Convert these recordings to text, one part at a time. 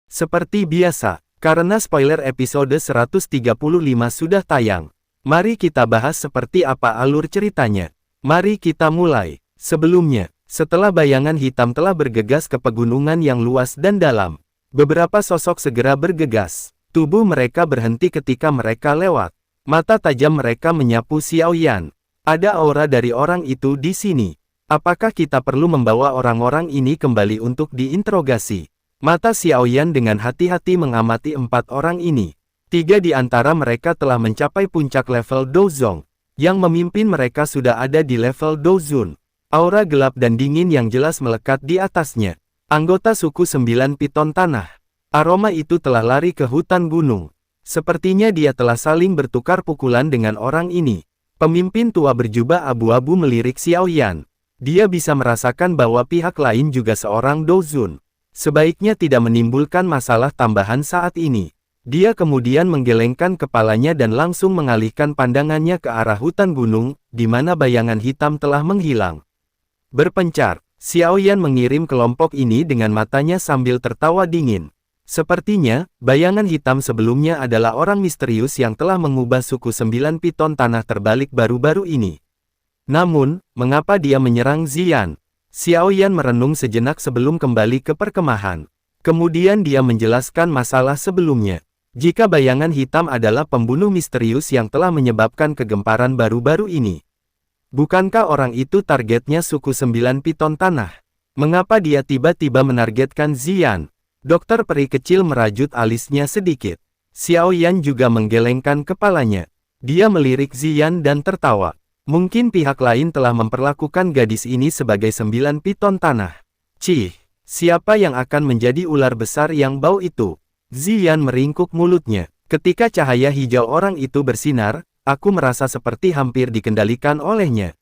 Seperti biasa, karena spoiler episode 135 sudah tayang, mari kita bahas seperti apa alur ceritanya. Mari kita mulai. Sebelumnya, setelah bayangan hitam telah bergegas ke pegunungan yang luas dan dalam, beberapa sosok segera bergegas. Tubuh mereka berhenti ketika mereka lewat. Mata tajam mereka menyapu Xiaoyan. Ada aura dari orang itu di sini. Apakah kita perlu membawa orang-orang ini kembali untuk diinterogasi? Mata Xiaoyan dengan hati-hati mengamati 4 orang ini. 3 di antara mereka telah mencapai puncak level Dozong. Yang memimpin mereka sudah ada di level Dozun. Aura gelap dan dingin yang jelas melekat di atasnya. Anggota suku 9 piton tanah. Aroma itu telah lari ke hutan gunung. Sepertinya dia telah saling bertukar pukulan dengan orang ini. Pemimpin tua berjubah abu-abu melirik Xiaoyan. Dia bisa merasakan bahwa pihak lain juga seorang Dozun. Sebaiknya tidak menimbulkan masalah tambahan saat ini. Dia kemudian menggelengkan kepalanya dan langsung mengalihkan pandangannya ke arah hutan gunung, di mana bayangan hitam telah menghilang. Berpencar, Xiaoyan mengirim kelompok ini dengan matanya sambil tertawa dingin. Sepertinya, bayangan hitam sebelumnya adalah orang misterius yang telah mengubah suku 9 piton tanah terbalik baru-baru ini. Namun, mengapa dia menyerang Ziyan? Xiaoyan merenung sejenak sebelum kembali ke perkemahan. Kemudian dia menjelaskan masalah sebelumnya. Jika bayangan hitam adalah pembunuh misterius yang telah menyebabkan kegemparan baru-baru ini, bukankah orang itu targetnya suku 9 piton tanah? Mengapa dia tiba-tiba menargetkan Ziyan? Dokter peri kecil merajut alisnya sedikit. Xiaoyan juga menggelengkan kepalanya. Dia melirik Ziyan dan tertawa. Mungkin pihak lain telah memperlakukan gadis ini sebagai 9 piton tanah. Cih, siapa yang akan menjadi ular besar yang bau itu? Ziyan meringkuk mulutnya. Ketika cahaya hijau orang itu bersinar, aku merasa seperti hampir dikendalikan olehnya.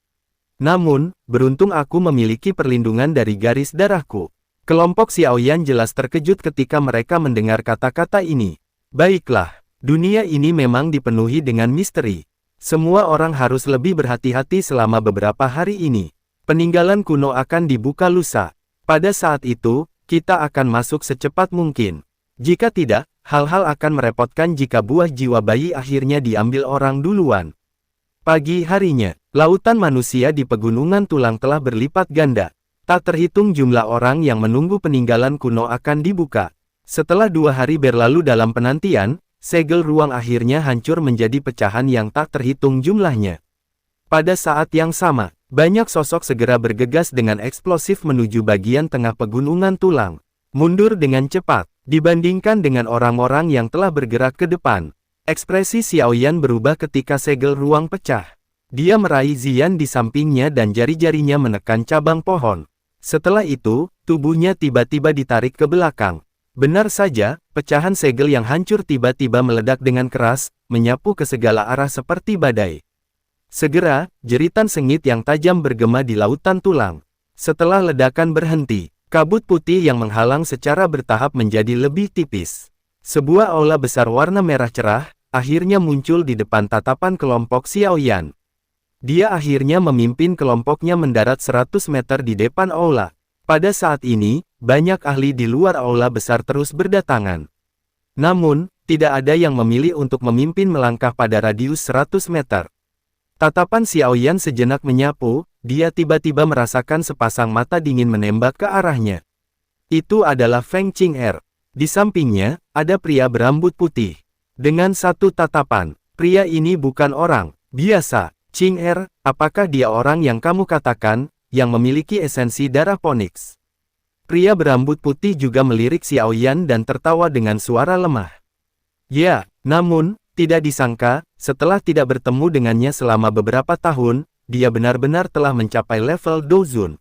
Namun, beruntung aku memiliki perlindungan dari garis darahku. Kelompok Xiaoyan jelas terkejut ketika mereka mendengar kata-kata ini. Baiklah, dunia ini memang dipenuhi dengan misteri. Semua orang harus lebih berhati-hati selama beberapa hari ini. Peninggalan kuno akan dibuka lusa. Pada saat itu, kita akan masuk secepat mungkin. Jika tidak, hal-hal akan merepotkan jika buah jiwa bayi akhirnya diambil orang duluan. Pagi harinya, lautan manusia di pegunungan tulang telah berlipat ganda. Tak terhitung jumlah orang yang menunggu peninggalan kuno akan dibuka. Setelah 2 hari berlalu dalam penantian, segel ruang akhirnya hancur menjadi pecahan yang tak terhitung jumlahnya. Pada saat yang sama, banyak sosok segera bergegas dengan eksplosif menuju bagian tengah pegunungan tulang. Mundur dengan cepat, dibandingkan dengan orang-orang yang telah bergerak ke depan. Ekspresi Xiaoyan berubah ketika segel ruang pecah. Dia meraih Ziyan di sampingnya dan jari-jarinya menekan cabang pohon. Setelah itu, tubuhnya tiba-tiba ditarik ke belakang. Benar saja, pecahan segel yang hancur tiba-tiba meledak dengan keras, menyapu ke segala arah seperti badai. Segera, jeritan sengit yang tajam bergema di lautan tulang. Setelah ledakan berhenti, kabut putih yang menghalang secara bertahap menjadi lebih tipis. Sebuah aula besar warna merah cerah, akhirnya muncul di depan tatapan kelompok Xiaoyan. Dia akhirnya memimpin kelompoknya mendarat 100 meter di depan aula. Pada saat ini, banyak ahli di luar aula besar terus berdatangan. Namun, tidak ada yang memilih untuk memimpin melangkah pada radius 100 meter. Tatapan Xiaoyan sejenak menyapu, dia tiba-tiba merasakan sepasang mata dingin menembak ke arahnya. Itu adalah Feng Qing'er. Di sampingnya, ada pria berambut putih. Dengan satu tatapan, pria ini bukan orang biasa. Qing'er, apakah dia orang yang kamu katakan, yang memiliki esensi darah Phoenix? Pria berambut putih juga melirik Xiaoyan dan tertawa dengan suara lemah. Ya, namun, tidak disangka, setelah tidak bertemu dengannya selama beberapa tahun, dia benar-benar telah mencapai level Dozun.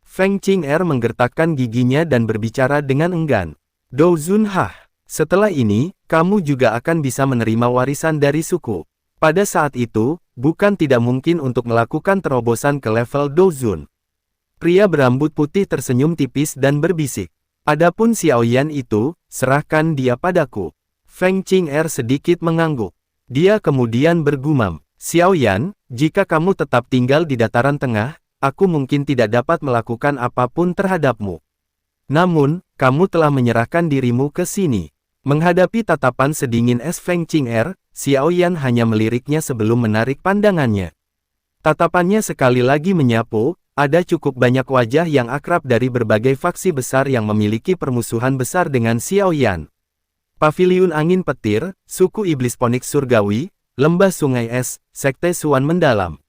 Feng Qing'er menggertakkan giginya dan berbicara dengan enggan. Dozun Hah, setelah ini, kamu juga akan bisa menerima warisan dari suku. Pada saat itu, bukan tidak mungkin untuk melakukan terobosan ke level Dozun. Pria berambut putih tersenyum tipis dan berbisik. Adapun Xiaoyan itu, serahkan dia padaku. Feng Qing'er sedikit mengangguk. Dia kemudian bergumam, Xiaoyan, jika kamu tetap tinggal di dataran tengah, aku mungkin tidak dapat melakukan apapun terhadapmu. Namun, kamu telah menyerahkan dirimu ke sini. Menghadapi tatapan sedingin es Feng Qing'er, Xiao Yan hanya meliriknya sebelum menarik pandangannya. Tatapannya sekali lagi menyapu, ada cukup banyak wajah yang akrab dari berbagai faksi besar yang memiliki permusuhan besar dengan Xiao Yan. Paviliun Angin Petir, Suku Iblis Phoenix Surgawi, Lembah Sungai Es, Sekte Suan Mendalam.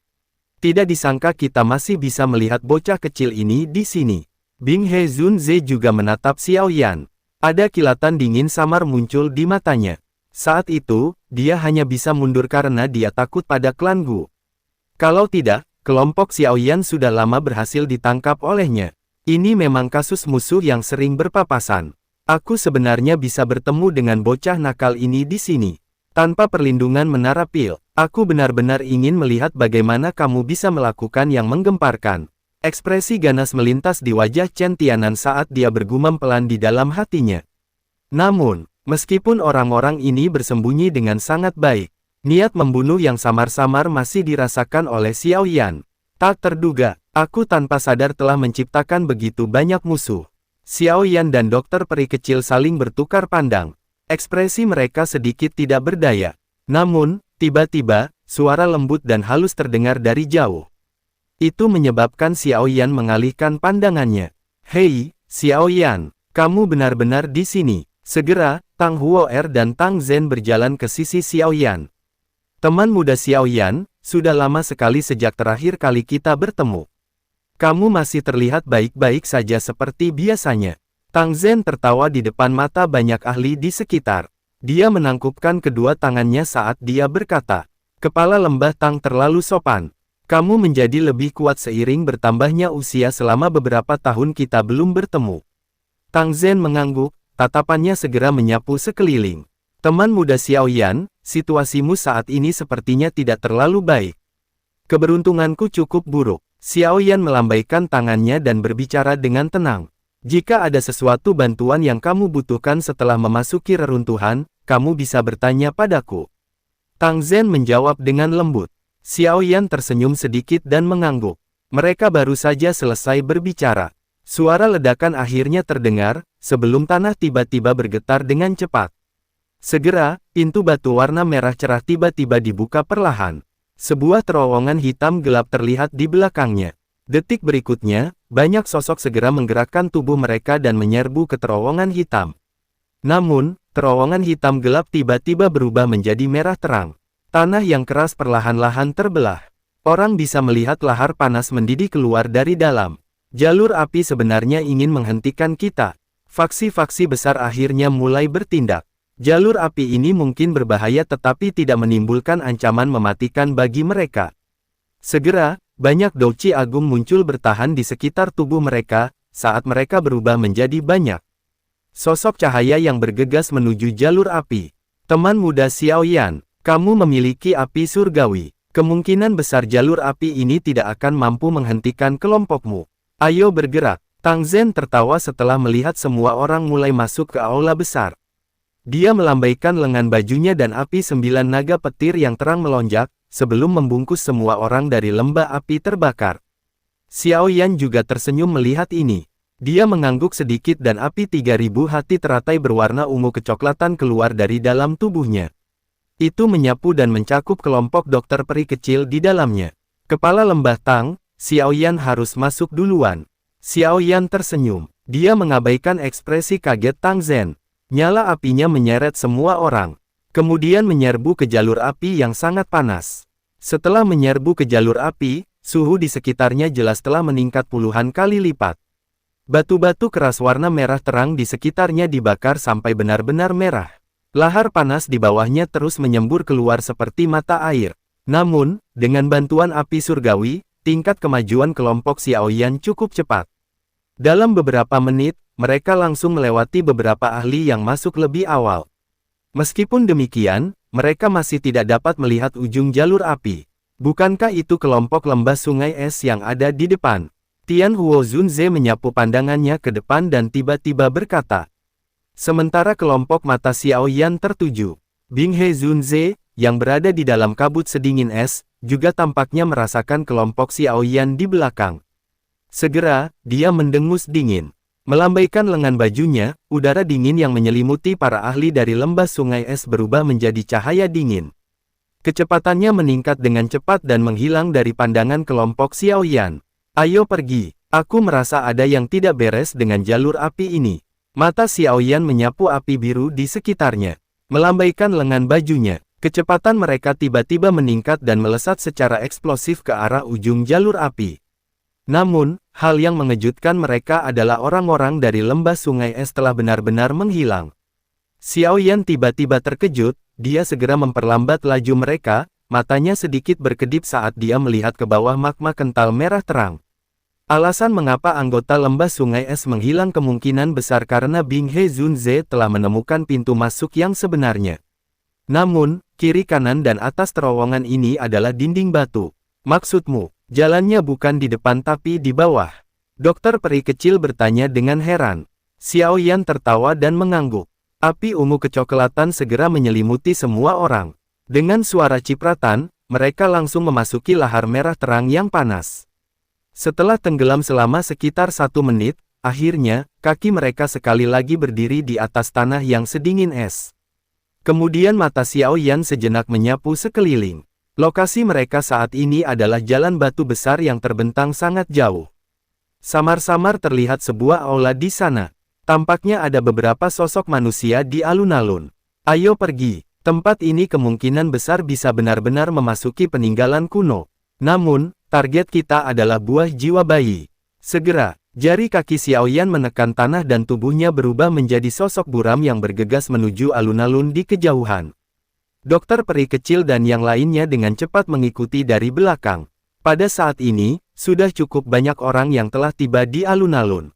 Tidak disangka kita masih bisa melihat bocah kecil ini di sini. Bing He Zunze juga menatap Xiao Yan. Ada kilatan dingin samar muncul di matanya. Saat itu, dia hanya bisa mundur karena dia takut pada klan Gu. Kalau tidak, kelompok Xiao Yan sudah lama berhasil ditangkap olehnya. Ini memang kasus musuh yang sering berpapasan. Aku sebenarnya bisa bertemu dengan bocah nakal ini di sini. Tanpa perlindungan Menara Pil, aku benar-benar ingin melihat bagaimana kamu bisa melakukan yang menggemparkan. Ekspresi ganas melintas di wajah Chen Tianan saat dia bergumam pelan di dalam hatinya. Namun, meskipun orang-orang ini bersembunyi dengan sangat baik, niat membunuh yang samar-samar masih dirasakan oleh Xiao Yan. Tak terduga, aku tanpa sadar telah menciptakan begitu banyak musuh. Xiao Yan dan dokter peri kecil saling bertukar pandang. Ekspresi mereka sedikit tidak berdaya. Namun, tiba-tiba, suara lembut dan halus terdengar dari jauh. Itu menyebabkan Xiao Yan mengalihkan pandangannya. Hei, Xiao Yan, kamu benar-benar di sini. Segera, Tang Huo'er dan Tang Zhen berjalan ke sisi Xiao Yan. Teman muda Xiao Yan, sudah lama sekali sejak terakhir kali kita bertemu. Kamu masih terlihat baik-baik saja seperti biasanya. Tang Zhen tertawa di depan mata banyak ahli di sekitar. Dia menangkupkan kedua tangannya saat dia berkata, "Kepala Lembah Tang terlalu sopan. Kamu menjadi lebih kuat seiring bertambahnya usia selama beberapa tahun kita belum bertemu." Tang Zhen mengangguk, tatapannya segera menyapu sekeliling. Teman muda Xiao Yan, situasimu saat ini sepertinya tidak terlalu baik. Keberuntunganku cukup buruk. Xiao Yan melambaikan tangannya dan berbicara dengan tenang. Jika ada sesuatu bantuan yang kamu butuhkan setelah memasuki reruntuhan, kamu bisa bertanya padaku. Tang Zhen menjawab dengan lembut. Xiao Yan tersenyum sedikit dan mengangguk. Mereka baru saja selesai berbicara. Suara ledakan akhirnya terdengar, sebelum tanah tiba-tiba bergetar dengan cepat. Segera, pintu batu warna merah cerah tiba-tiba dibuka perlahan. Sebuah terowongan hitam gelap terlihat di belakangnya. Detik berikutnya, banyak sosok segera menggerakkan tubuh mereka dan menyerbu ke terowongan hitam. Namun, terowongan hitam gelap tiba-tiba berubah menjadi merah terang. Tanah yang keras perlahan-lahan terbelah. Orang bisa melihat lahar panas mendidih keluar dari dalam. Jalur api sebenarnya ingin menghentikan kita. Faksi-faksi besar akhirnya mulai bertindak. Jalur api ini mungkin berbahaya tetapi tidak menimbulkan ancaman mematikan bagi mereka. Segera, banyak douci agung muncul bertahan di sekitar tubuh mereka, saat mereka berubah menjadi banyak sosok cahaya yang bergegas menuju jalur api. Teman muda Xiao Yan, kamu memiliki api surgawi. Kemungkinan besar jalur api ini tidak akan mampu menghentikan kelompokmu. Ayo bergerak. Tang Zhen tertawa setelah melihat semua orang mulai masuk ke aula besar. Dia melambaikan lengan bajunya dan api 9 naga petir yang terang melonjak, sebelum membungkus semua orang dari lembah api terbakar. Xiao Yan juga tersenyum melihat ini. Dia mengangguk sedikit dan api 3000 hati teratai berwarna ungu kecoklatan keluar dari dalam tubuhnya. Itu menyapu dan mencakup kelompok dokter peri kecil di dalamnya. Kepala Lembah Tang, Xiao Yan harus masuk duluan. Xiao Yan tersenyum. Dia mengabaikan ekspresi kaget Tang Zhen. Nyala apinya menyeret semua orang. Kemudian menyerbu ke jalur api yang sangat panas. Setelah menyerbu ke jalur api, suhu di sekitarnya jelas telah meningkat puluhan kali lipat. Batu-batu keras warna merah terang di sekitarnya dibakar sampai benar-benar merah. Lahar panas di bawahnya terus menyembur keluar seperti mata air. Namun, dengan bantuan api surgawi, tingkat kemajuan kelompok Xiao Yan cukup cepat. Dalam beberapa menit, mereka langsung melewati beberapa ahli yang masuk lebih awal. Meskipun demikian, mereka masih tidak dapat melihat ujung jalur api. Bukankah itu kelompok lembah sungai es yang ada di depan? Tian Huo Zunze menyapu pandangannya ke depan dan tiba-tiba berkata. Sementara kelompok mata Xiao Yan tertuju. Bing He Zunze, yang berada di dalam kabut sedingin es, juga tampaknya merasakan kelompok Xiao Yan di belakang. Segera, dia mendengus dingin. Melambaikan lengan bajunya, udara dingin yang menyelimuti para ahli dari lembah sungai es berubah menjadi cahaya dingin. Kecepatannya meningkat dengan cepat dan menghilang dari pandangan kelompok Xiaoyan. Ayo pergi, aku merasa ada yang tidak beres dengan jalur api ini. Mata Xiaoyan menyapu api biru di sekitarnya. Melambaikan lengan bajunya, kecepatan mereka tiba-tiba meningkat dan melesat secara eksplosif ke arah ujung jalur api. Namun, hal yang mengejutkan mereka adalah orang-orang dari lembah sungai es telah benar-benar menghilang. Xiaoyan tiba-tiba terkejut, dia segera memperlambat laju mereka, matanya sedikit berkedip saat dia melihat ke bawah magma kental merah terang. Alasan mengapa anggota lembah sungai es menghilang kemungkinan besar karena Bing He Zunze telah menemukan pintu masuk yang sebenarnya. Namun, kiri kanan dan atas terowongan ini adalah dinding batu. Maksudmu? Jalannya bukan di depan tapi di bawah. Dokter peri kecil bertanya dengan heran. Xiaoyan tertawa dan mengangguk. Api ungu kecoklatan segera menyelimuti semua orang. Dengan suara cipratan, mereka langsung memasuki lahar merah terang yang panas. Setelah tenggelam selama sekitar 1 menit, akhirnya, kaki mereka sekali lagi berdiri di atas tanah yang sedingin es. Kemudian mata Xiaoyan sejenak menyapu sekeliling. Lokasi mereka saat ini adalah jalan batu besar yang terbentang sangat jauh. Samar-samar terlihat sebuah aula di sana. Tampaknya ada beberapa sosok manusia di alun-alun. Ayo pergi, tempat ini kemungkinan besar bisa benar-benar memasuki peninggalan kuno. Namun, target kita adalah buah jiwa bayi. Segera, jari kaki Xiaoyan menekan tanah dan tubuhnya berubah menjadi sosok buram yang bergegas menuju alun-alun di kejauhan. Dokter peri kecil dan yang lainnya dengan cepat mengikuti dari belakang. Pada saat ini, sudah cukup banyak orang yang telah tiba di alun-alun.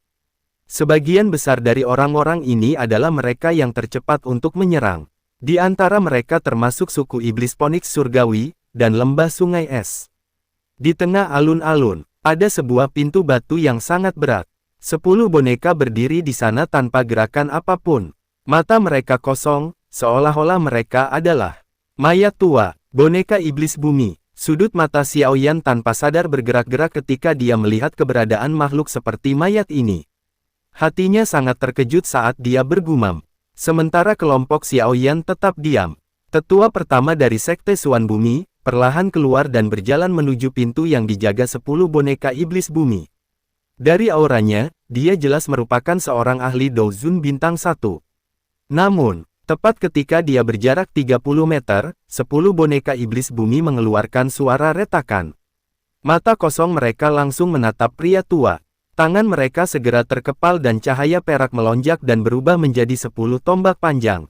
Sebagian besar dari orang-orang ini adalah mereka yang tercepat untuk menyerang. Di antara mereka termasuk suku iblis Phoenix Surgawi, dan lembah sungai es. Di tengah alun-alun, ada sebuah pintu batu yang sangat berat. 10 boneka berdiri di sana tanpa gerakan apapun. Mata mereka kosong, seolah-olah mereka adalah mayat tua, boneka iblis bumi. Sudut mata Xiaoyan tanpa sadar bergerak-gerak ketika dia melihat keberadaan makhluk seperti mayat ini. Hatinya sangat terkejut saat dia bergumam. Sementara kelompok Xiaoyan tetap diam. Tetua pertama dari Sekte Suan Bumi, perlahan keluar dan berjalan menuju pintu yang dijaga 10 boneka iblis bumi. Dari auranya, dia jelas merupakan seorang ahli Douzun bintang 1. Namun, tepat ketika dia berjarak 30 meter, 10 boneka iblis bumi mengeluarkan suara retakan. Mata kosong mereka langsung menatap pria tua. Tangan mereka segera terkepal dan cahaya perak melonjak dan berubah menjadi 10 tombak panjang.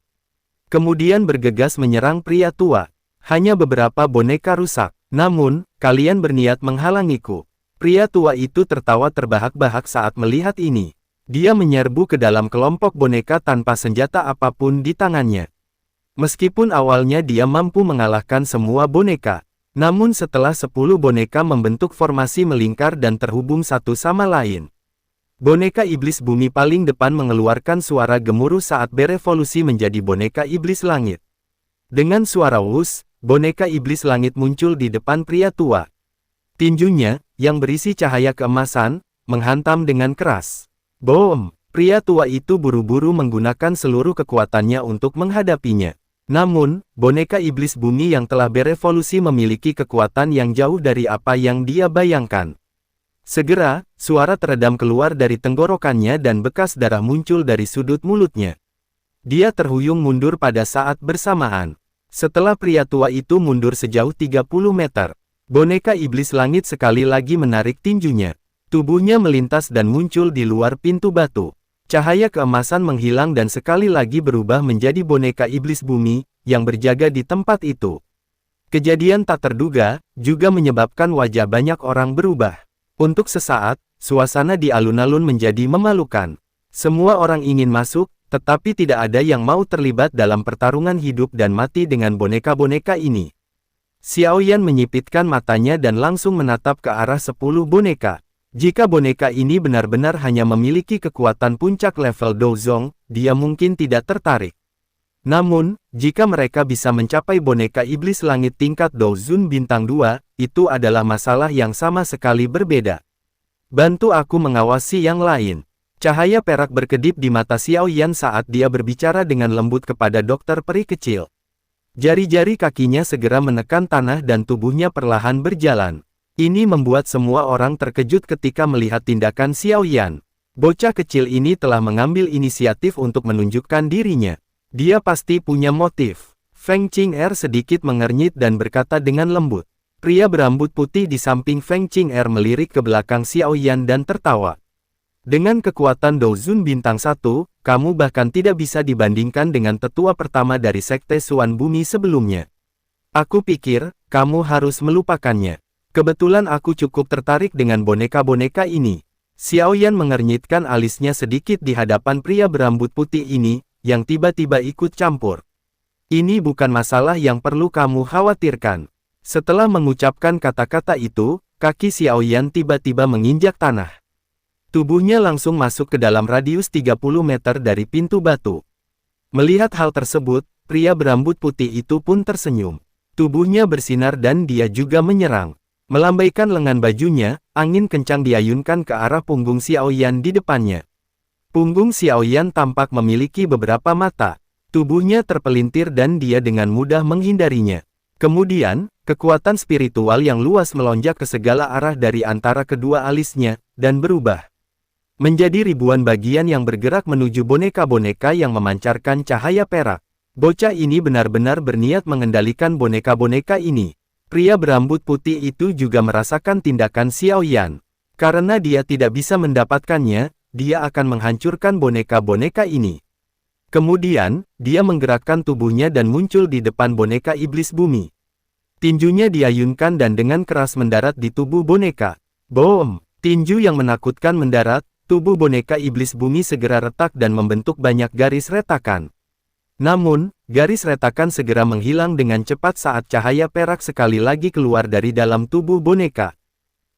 Kemudian bergegas menyerang pria tua. Hanya beberapa boneka rusak. Namun, kalian berniat menghalangiku. Pria tua itu tertawa terbahak-bahak saat melihat ini. Dia menyerbu ke dalam kelompok boneka tanpa senjata apapun di tangannya. Meskipun awalnya dia mampu mengalahkan semua boneka, namun setelah 10 boneka membentuk formasi melingkar dan terhubung satu sama lain. Boneka iblis bumi paling depan mengeluarkan suara gemuruh saat berevolusi menjadi boneka iblis langit. Dengan suara wus, boneka iblis langit muncul di depan pria tua. Tinjunya, yang berisi cahaya keemasan, menghantam dengan keras. Boom! Pria tua itu buru-buru menggunakan seluruh kekuatannya untuk menghadapinya. Namun, boneka iblis bumi yang telah berevolusi memiliki kekuatan yang jauh dari apa yang dia bayangkan. Segera, suara teredam keluar dari tenggorokannya dan bekas darah muncul dari sudut mulutnya. Dia terhuyung mundur pada saat bersamaan. Setelah pria tua itu mundur sejauh 30 meter, boneka iblis langit sekali lagi menarik tinjunya. Tubuhnya melintas dan muncul di luar pintu batu. Cahaya keemasan menghilang dan sekali lagi berubah menjadi boneka iblis bumi, yang berjaga di tempat itu. Kejadian tak terduga, juga menyebabkan wajah banyak orang berubah. Untuk sesaat, suasana di alun-alun menjadi memalukan. Semua orang ingin masuk, tetapi tidak ada yang mau terlibat dalam pertarungan hidup dan mati dengan boneka-boneka ini. Xiaoyan menyipitkan matanya dan langsung menatap ke arah 10 boneka. Jika boneka ini benar-benar hanya memiliki kekuatan puncak level Douzong, dia mungkin tidak tertarik. Namun, jika mereka bisa mencapai boneka iblis langit tingkat Douzun bintang 2, itu adalah masalah yang sama sekali berbeda. Bantu aku mengawasi yang lain. Cahaya perak berkedip di mata Xiao Yan saat dia berbicara dengan lembut kepada dokter peri kecil. Jari-jari kakinya segera menekan tanah dan tubuhnya perlahan berjalan. Ini membuat semua orang terkejut ketika melihat tindakan Xiao Yan. Bocah kecil ini telah mengambil inisiatif untuk menunjukkan dirinya. Dia pasti punya motif. Feng Qing'er sedikit mengernyit dan berkata dengan lembut. Pria berambut putih di samping Feng Qing'er melirik ke belakang Xiao Yan dan tertawa. Dengan kekuatan Douzun Bintang 1, kamu bahkan tidak bisa dibandingkan dengan tetua pertama dari Sekte Suan Bumi sebelumnya. Aku pikir, kamu harus melupakannya. Kebetulan aku cukup tertarik dengan boneka-boneka ini. Xiao Yan mengernyitkan alisnya sedikit di hadapan pria berambut putih ini, yang tiba-tiba ikut campur. Ini bukan masalah yang perlu kamu khawatirkan. Setelah mengucapkan kata-kata itu, kaki Xiao Yan tiba-tiba menginjak tanah. Tubuhnya langsung masuk ke dalam radius 30 meter dari pintu batu. Melihat hal tersebut, pria berambut putih itu pun tersenyum. Tubuhnya bersinar dan dia juga menyerang. Melambaikan lengan bajunya, angin kencang diayunkan ke arah punggung Xiao Yan di depannya. Punggung Xiao Yan tampak memiliki beberapa mata. Tubuhnya terpelintir dan dia dengan mudah menghindarinya. Kemudian, kekuatan spiritual yang luas melonjak ke segala arah dari antara kedua alisnya, dan berubah menjadi ribuan bagian yang bergerak menuju boneka-boneka yang memancarkan cahaya perak. Bocah ini benar-benar berniat mengendalikan boneka-boneka ini. Pria berambut putih itu juga merasakan tindakan Xiao Yan. Karena dia tidak bisa mendapatkannya, dia akan menghancurkan boneka-boneka ini. Kemudian, dia menggerakkan tubuhnya dan muncul di depan boneka iblis bumi. Tinjunya diayunkan dan dengan keras mendarat di tubuh boneka. Boom! Tinju yang menakutkan mendarat. Tubuh boneka iblis bumi segera retak dan membentuk banyak garis retakan. Namun, garis retakan segera menghilang dengan cepat saat cahaya perak sekali lagi keluar dari dalam tubuh boneka.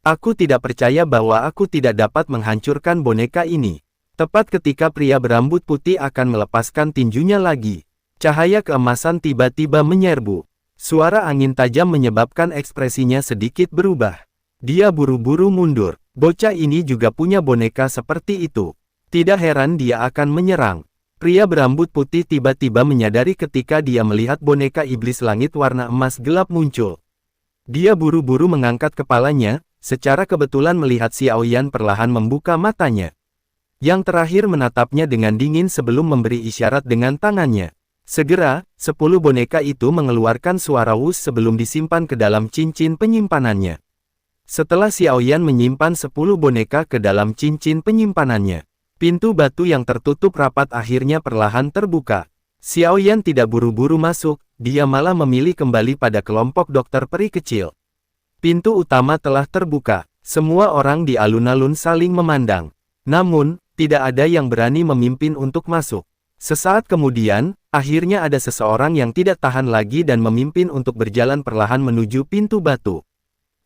Aku tidak percaya bahwa aku tidak dapat menghancurkan boneka ini. Tepat ketika pria berambut putih akan melepaskan tinjunya lagi, cahaya keemasan tiba-tiba menyerbu. Suara angin tajam menyebabkan ekspresinya sedikit berubah. Dia buru-buru mundur. Bocah ini juga punya boneka seperti itu. Tidak heran dia akan menyerang. Pria berambut putih tiba-tiba menyadari ketika dia melihat boneka iblis langit warna emas gelap muncul. Dia buru-buru mengangkat kepalanya, secara kebetulan melihat Xiao Yan perlahan membuka matanya. Yang terakhir menatapnya dengan dingin sebelum memberi isyarat dengan tangannya. Segera, 10 boneka itu mengeluarkan suara wus sebelum disimpan ke dalam cincin penyimpanannya. Setelah Xiao Yan menyimpan 10 boneka ke dalam cincin penyimpanannya, pintu batu yang tertutup rapat akhirnya perlahan terbuka. Xiao Yan tidak buru-buru masuk, dia malah memilih kembali pada kelompok dokter peri kecil. Pintu utama telah terbuka, semua orang di alun-alun saling memandang. Namun, tidak ada yang berani memimpin untuk masuk. Sesaat kemudian, akhirnya ada seseorang yang tidak tahan lagi dan memimpin untuk berjalan perlahan menuju pintu batu.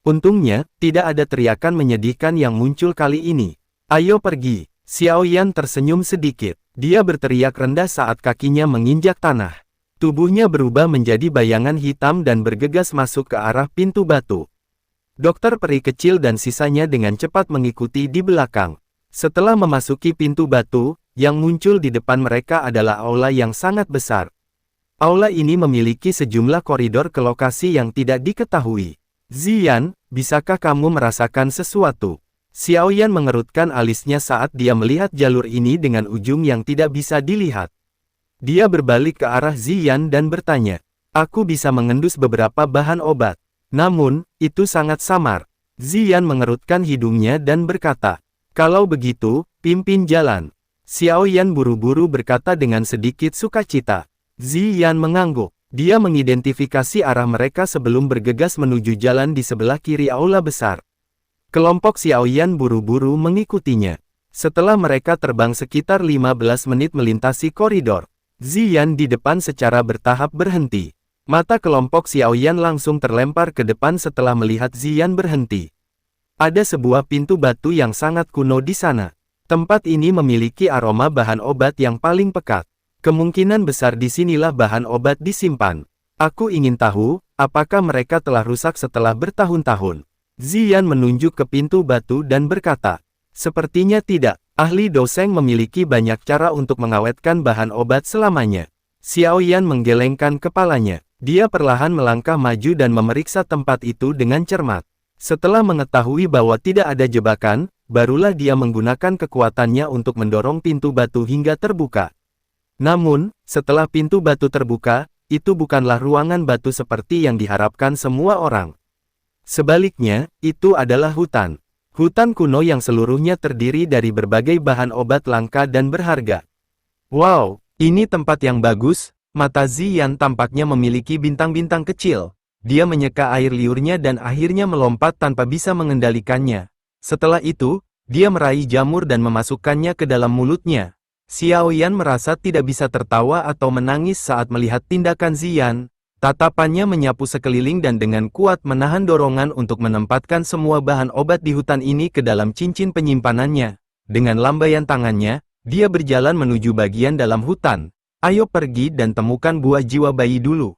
Untungnya, tidak ada teriakan menyedihkan yang muncul kali ini. Ayo pergi. Xiao Yan tersenyum sedikit. Dia berteriak rendah saat kakinya menginjak tanah. Tubuhnya berubah menjadi bayangan hitam dan bergegas masuk ke arah pintu batu. Dokter peri kecil dan sisanya dengan cepat mengikuti di belakang. Setelah memasuki pintu batu, yang muncul di depan mereka adalah aula yang sangat besar. Aula ini memiliki sejumlah koridor ke lokasi yang tidak diketahui. Ziyan, bisakah kamu merasakan sesuatu? Xiao Yan mengerutkan alisnya saat dia melihat jalur ini dengan ujung yang tidak bisa dilihat. Dia berbalik ke arah Ziyan dan bertanya, aku bisa mengendus beberapa bahan obat. Namun, itu sangat samar. Ziyan mengerutkan hidungnya dan berkata, kalau begitu, pimpin jalan. Xiao Yan buru-buru berkata dengan sedikit sukacita. Ziyan mengangguk. Dia mengidentifikasi arah mereka sebelum bergegas menuju jalan di sebelah kiri aula besar. Kelompok Xiao Yan buru-buru mengikutinya. Setelah mereka terbang sekitar 15 menit melintasi koridor, Ziyan di depan secara bertahap berhenti. Mata kelompok Xiao Yan langsung terlempar ke depan setelah melihat Ziyan berhenti. Ada sebuah pintu batu yang sangat kuno di sana. Tempat ini memiliki aroma bahan obat yang paling pekat. Kemungkinan besar disinilah bahan obat disimpan. Aku ingin tahu, apakah mereka telah rusak setelah bertahun-tahun. Ziyan menunjuk ke pintu batu dan berkata, sepertinya tidak. Ahli Doseng memiliki banyak cara untuk mengawetkan bahan obat selamanya. Xiao Yan menggelengkan kepalanya. Dia perlahan melangkah maju dan memeriksa tempat itu dengan cermat. Setelah mengetahui bahwa tidak ada jebakan, barulah dia menggunakan kekuatannya untuk mendorong pintu batu hingga terbuka. Namun, setelah pintu batu terbuka, itu bukanlah ruangan batu seperti yang diharapkan semua orang. Sebaliknya, itu adalah hutan. Hutan kuno yang seluruhnya terdiri dari berbagai bahan obat langka dan berharga. Wow, ini tempat yang bagus. Mata Ziyan tampaknya memiliki bintang-bintang kecil. Dia menyeka air liurnya dan akhirnya melompat tanpa bisa mengendalikannya. Setelah itu, dia meraih jamur dan memasukkannya ke dalam mulutnya. Xiao Yan merasa tidak bisa tertawa atau menangis saat melihat tindakan Ziyan. Tatapannya menyapu sekeliling dan dengan kuat menahan dorongan untuk menempatkan semua bahan obat di hutan ini ke dalam cincin penyimpanannya. Dengan lambaian tangannya, dia berjalan menuju bagian dalam hutan. Ayo pergi dan temukan buah jiwa bayi dulu.